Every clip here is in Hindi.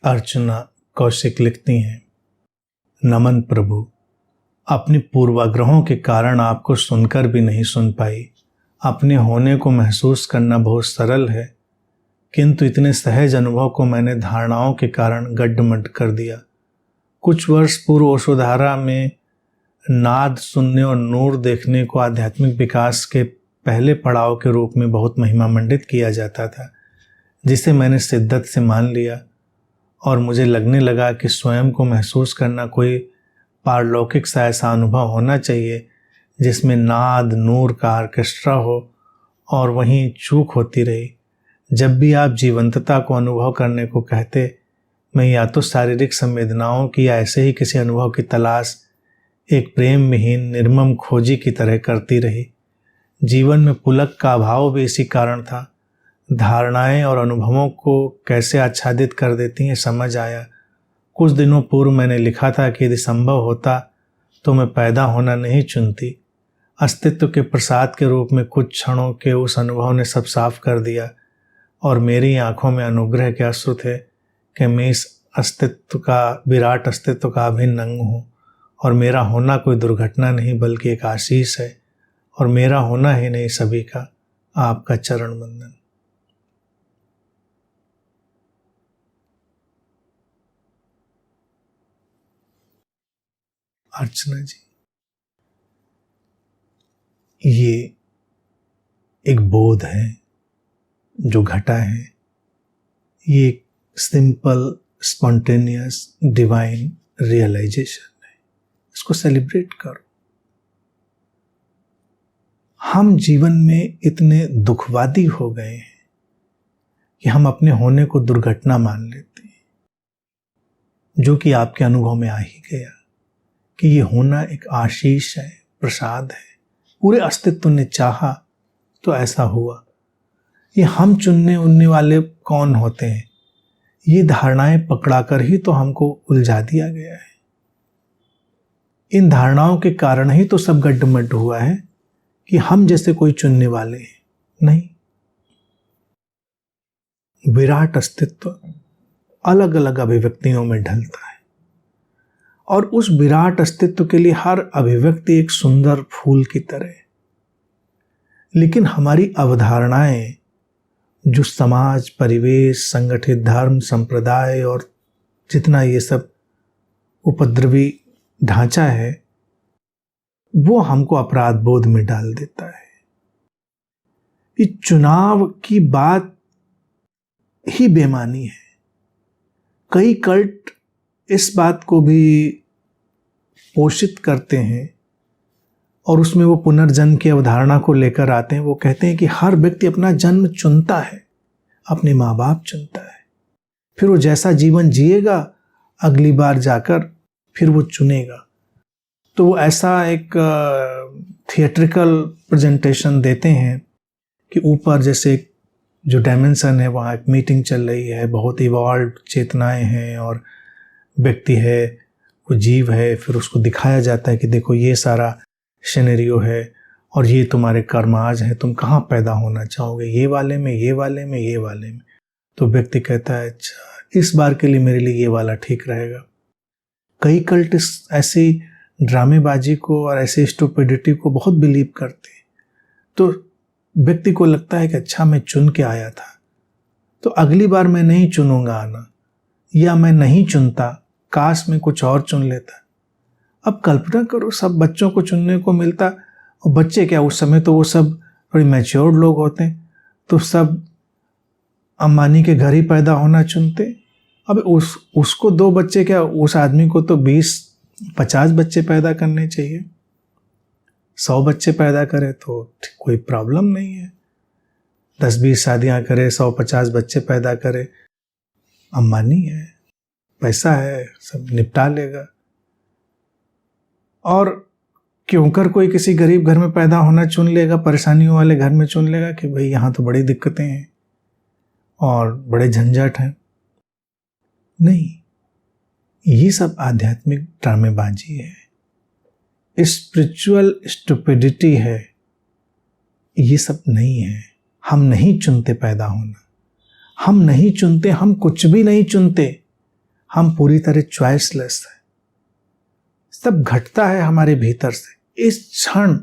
अर्चना कौशिक लिखती हैं, नमन प्रभु, अपनी पूर्वाग्रहों के कारण आपको सुनकर भी नहीं सुन पाई। अपने होने को महसूस करना बहुत सरल है, किंतु इतने सहज अनुभव को मैंने धारणाओं के कारण गड्ढमड्ढ कर दिया। कुछ वर्ष पूर्व ओशोधारा में नाद सुनने और नूर देखने को आध्यात्मिक विकास के पहले पड़ाव के रूप में बहुत महिमामंडित किया जाता था, जिसे मैंने शिद्दत से मान लिया और मुझे लगने लगा कि स्वयं को महसूस करना कोई पारलौकिक सा ऐसा अनुभव होना चाहिए जिसमें नाद नूर का ऑर्केस्ट्रा हो और वहीं चूक होती रही। जब भी आप जीवंतता को अनुभव करने को कहते, मैं या तो शारीरिक संवेदनाओं की या ऐसे ही किसी अनुभव की तलाश एक प्रेम विहीन निर्मम खोजी की तरह करती रही। जीवन में पुलक का अभाव भी इसी कारण था। धारणाएं और अनुभवों को कैसे आच्छादित कर देती हैं समझ आया। कुछ दिनों पूर्व मैंने लिखा था कि यदि संभव होता तो मैं पैदा होना नहीं चुनती। अस्तित्व के प्रसाद के रूप में कुछ क्षणों के उस अनुभव ने सब साफ कर दिया और मेरी आंखों में अनुग्रह के अश्रु थे कि मैं इस अस्तित्व का, विराट अस्तित्व का अभिन्न अंग हूँ और मेरा होना कोई दुर्घटना नहीं बल्कि एक आशीष है और मेरा होना ही नहीं सभी का आपका चरण वंदन। अर्चना जी, ये एक बोध है जो घटा है। ये एक सिंपल स्पॉन्टेनियस डिवाइन रियलाइजेशन है। इसको सेलिब्रेट करो। हम जीवन में इतने दुखवादी हो गए हैं कि हम अपने होने को दुर्घटना मान लेते हैं, जो कि आपके अनुभव में आ ही गया कि ये होना एक आशीष है, प्रसाद है। पूरे अस्तित्व ने चाहा तो ऐसा हुआ। ये हम चुनने उनने वाले कौन होते हैं? ये धारणाएं पकड़ाकर ही तो हमको उलझा दिया गया है। इन धारणाओं के कारण ही तो सब गड्ढमड्ढ हुआ है कि हम जैसे कोई चुनने वाले हैं नहीं। विराट अस्तित्व अलग अलग अभिव्यक्तियों में ढलता है और उस विराट अस्तित्व के लिए हर अभिव्यक्ति एक सुंदर फूल की तरह है। लेकिन हमारी अवधारणाएं, जो समाज, परिवेश, संगठित धर्म, संप्रदाय और जितना ये सब उपद्रवी ढांचा है, वो हमको अपराध बोध में डाल देता है। इस चुनाव की बात ही बेमानी है। कई कल्ट इस बात को भी पोषित करते हैं और उसमें वो पुनर्जन्म की अवधारणा को लेकर आते हैं। वो कहते हैं कि हर व्यक्ति अपना जन्म चुनता है, अपने माँ बाप चुनता है, फिर वो जैसा जीवन जिएगा अगली बार जाकर फिर वो चुनेगा। तो वो ऐसा एक थिएट्रिकल प्रेजेंटेशन देते हैं कि ऊपर जैसे जो डायमेंशन है वहाँ एक मीटिंग चल रही है, बहुत इवॉल्व चेतनाएं हैं और व्यक्ति है, वो जीव है। फिर उसको दिखाया जाता है कि देखो ये सारा सिनेरियो है और ये तुम्हारे कर्माज हैं, तुम कहाँ पैदा होना चाहोगे, ये वाले में, ये वाले में, ये वाले में। तो व्यक्ति कहता है अच्छा इस बार के लिए मेरे लिए ये वाला ठीक रहेगा। कई कल्ट ऐसी ड्रामेबाजी को और ऐसी स्टुपिडिटी को बहुत बिलीव करते हैं। तो व्यक्ति को लगता है कि अच्छा मैं चुन के आया था तो अगली बार मैं नहीं चुनूंगा आना, या मैं नहीं चुनता, काश मैं कुछ और चुन लेता। अब कल्पना करो सब बच्चों को चुनने को मिलता, और बच्चे क्या उस समय तो वो सब थोड़ी मैच्योर्ड लोग होते हैं, तो सब अंबानी के घर ही पैदा होना चुनते। अब उसको 2 बच्चे क्या, उस आदमी को तो 20-50 बच्चे पैदा करने चाहिए। 100 बच्चे पैदा करे तो कोई प्रॉब्लम नहीं है। 10-20 शादियां करे, 100-50 बच्चे पैदा करे, अंबानी है, पैसा है, सब निपटा लेगा। और क्यों कर कोई किसी गरीब घर में पैदा होना चुन लेगा, परेशानियों वाले घर में चुन लेगा कि भाई यहाँ तो बड़ी दिक्कतें हैं और बड़े झंझट हैं। नहीं, ये सब आध्यात्मिक ड्रामेबाजी है, स्पिरिचुअल स्टुपिडिटी है। ये सब नहीं है। हम नहीं चुनते पैदा होना, हम नहीं चुनते, हम कुछ भी नहीं चुनते। हम पूरी तरह चॉइसलेस है, सब घटता है हमारे भीतर से। इस क्षण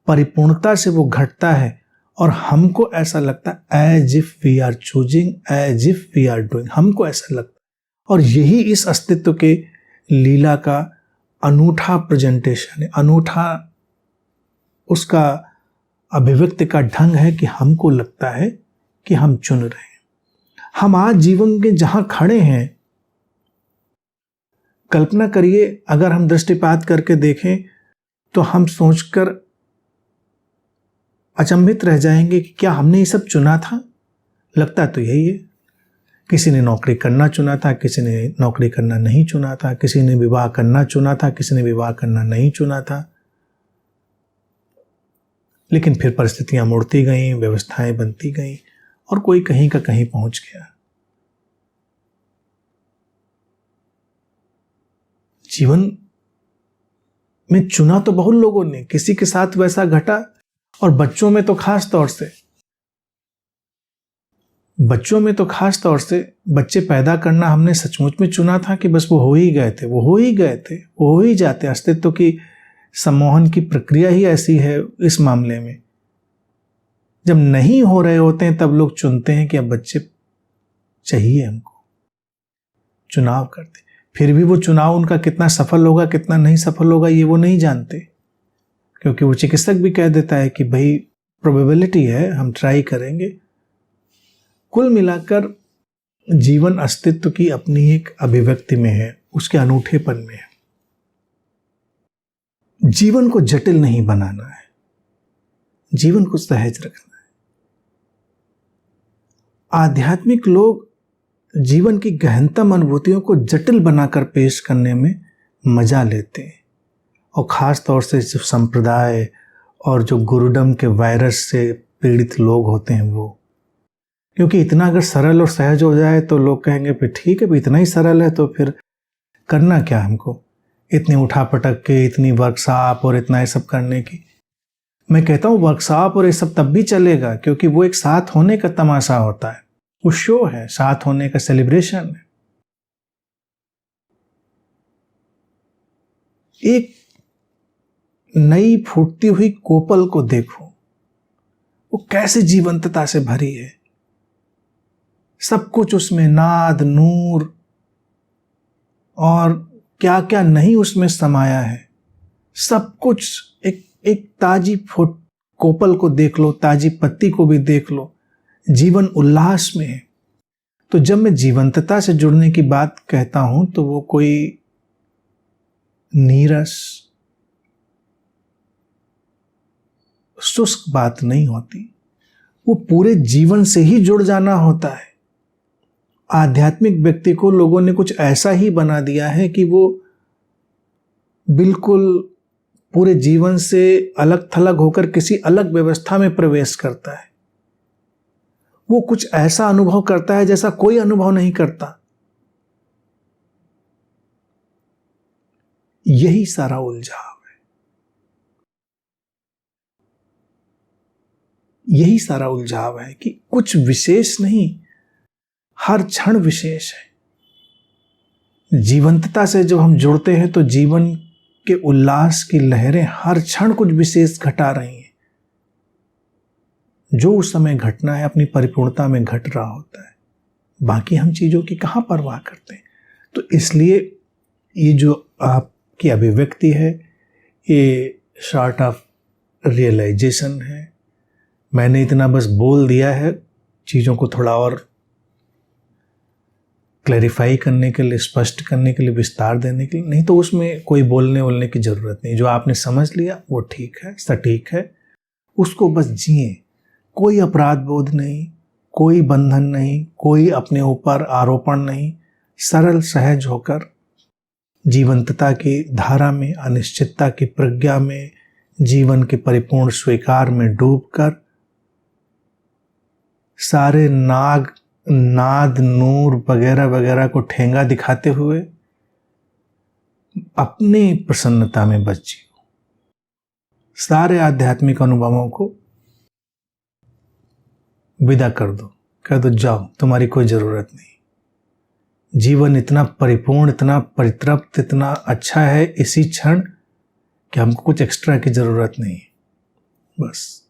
परिपूर्णता से वो घटता है और हमको ऐसा लगता है as if we are choosing, as if we are doing, हमको ऐसा लगता है। और यही इस अस्तित्व के लीला का अनूठा प्रेजेंटेशन है, अनूठा उसका अभिव्यक्ति का ढंग है कि हमको लगता है कि हम चुन रहे हैं। हम आज जीवन के जहां खड़े हैं, कल्पना करिए अगर हम दृष्टिपात करके देखें तो हम सोचकर अचंभित रह जाएंगे कि क्या हमने ये सब चुना था। लगता तो यही है, किसी ने नौकरी करना चुना था, किसी ने नौकरी करना नहीं चुना था, किसी ने विवाह करना चुना था, किसी ने विवाह करना नहीं चुना था। लेकिन फिर परिस्थितियां मुड़ती गईं, व्यवस्थाएं बनती गईं और कोई कहीं का कहीं पहुंच गया। जीवन में चुना तो बहुत लोगों ने, किसी के साथ वैसा घटा। और बच्चों में तो खास तौर से बच्चे पैदा करना हमने सचमुच में चुना था कि बस वो हो ही गए थे, वो हो ही जाते। अस्तित्व की सम्मोहन की प्रक्रिया ही ऐसी है। इस मामले में जब नहीं हो रहे होते हैं तब लोग चुनते हैं कि अब बच्चे चाहिए हमको, चुनाव करते। फिर भी वो चुनाव उनका कितना सफल होगा कितना नहीं सफल होगा ये वो नहीं जानते, क्योंकि वो चिकित्सक भी कह देता है कि भाई प्रोबेबिलिटी है, हम ट्राई करेंगे। कुल मिलाकर जीवन अस्तित्व की अपनी एक अभिव्यक्ति में है, उसके अनूठेपन में है। जीवन को जटिल नहीं बनाना है, जीवन को सहज रखना है। आध्यात्मिक लोग जीवन की गहनतम अनुभूतियों को जटिल बनाकर पेश करने में मजा लेते हैं, और खास तौर से जो संप्रदाय और जो गुरुडम के वायरस से पीड़ित लोग होते हैं वो, क्योंकि इतना अगर सरल और सहज हो जाए तो लोग कहेंगे फिर ठीक है, भी इतना ही सरल है तो फिर करना क्या हमको, इतनी उठापटक के, इतनी वर्कशॉप और इतना ये सब करने की। मैं कहता हूँ वर्कशॉप और ये सब तब भी चलेगा क्योंकि वो एक साथ होने का तमाशा होता है, वो शो है, साथ होने का सेलिब्रेशन है। एक नई फूटती हुई कोपल को देखो, वो कैसे जीवंतता से भरी है। सब कुछ उसमें नाद, नूर और क्या क्या नहीं उसमें समाया है। सब कुछ एक ताजी कोपल को देख लो, ताजी पत्ती को भी देख लो, जीवन उल्लास में है। तो जब मैं जीवंतता से जुड़ने की बात कहता हूं तो वो कोई नीरस शुष्क बात नहीं होती, वो पूरे जीवन से ही जुड़ जाना होता है। आध्यात्मिक व्यक्ति को लोगों ने कुछ ऐसा ही बना दिया है कि वो बिल्कुल पूरे जीवन से अलग थलग होकर किसी अलग व्यवस्था में प्रवेश करता है। वो कुछ ऐसा अनुभव करता है जैसा कोई अनुभव नहीं करता। यही सारा उलझाव है, यही सारा उलझाव है कि कुछ विशेष नहीं, हर क्षण विशेष है। जीवंतता से जब हम जुड़ते हैं तो जीवन के उल्लास की लहरें हर क्षण कुछ विशेष घटा रही हैं। जो उस समय घटना है अपनी परिपूर्णता में घट रहा होता है, बाकी हम चीजों की कहां परवाह करते हैं। तो इसलिए ये जो आपकी अभिव्यक्ति है ये शॉर्ट ऑफ रियलाइजेशन है। मैंने इतना बस बोल दिया है, चीजों को थोड़ा और क्लैरिफाई करने के लिए, स्पष्ट करने के लिए, विस्तार देने के लिए, नहीं तो उसमें कोई बोलने की जरूरत नहीं। जो आपने समझ लिया वो ठीक है, सटीक है, उसको बस जिए। कोई अपराध बोध नहीं, कोई बंधन नहीं, कोई अपने ऊपर आरोपण नहीं। सरल सहज होकर जीवंतता की धारा में, अनिश्चितता की प्रज्ञा में, जीवन के परिपूर्ण स्वीकार में डूबकर सारे नाद, नूर वगैरह वगैरह को ठेंगा दिखाते हुए अपनी प्रसन्नता में बच जियो। सारे आध्यात्मिक अनुभवों को विदा कर दो, कह दो जाओ, तुम्हारी कोई जरूरत नहीं। जीवन इतना परिपूर्ण, इतना परितृप्त, इतना अच्छा है इसी क्षण कि हमको कुछ एक्स्ट्रा की ज़रूरत नहीं। बस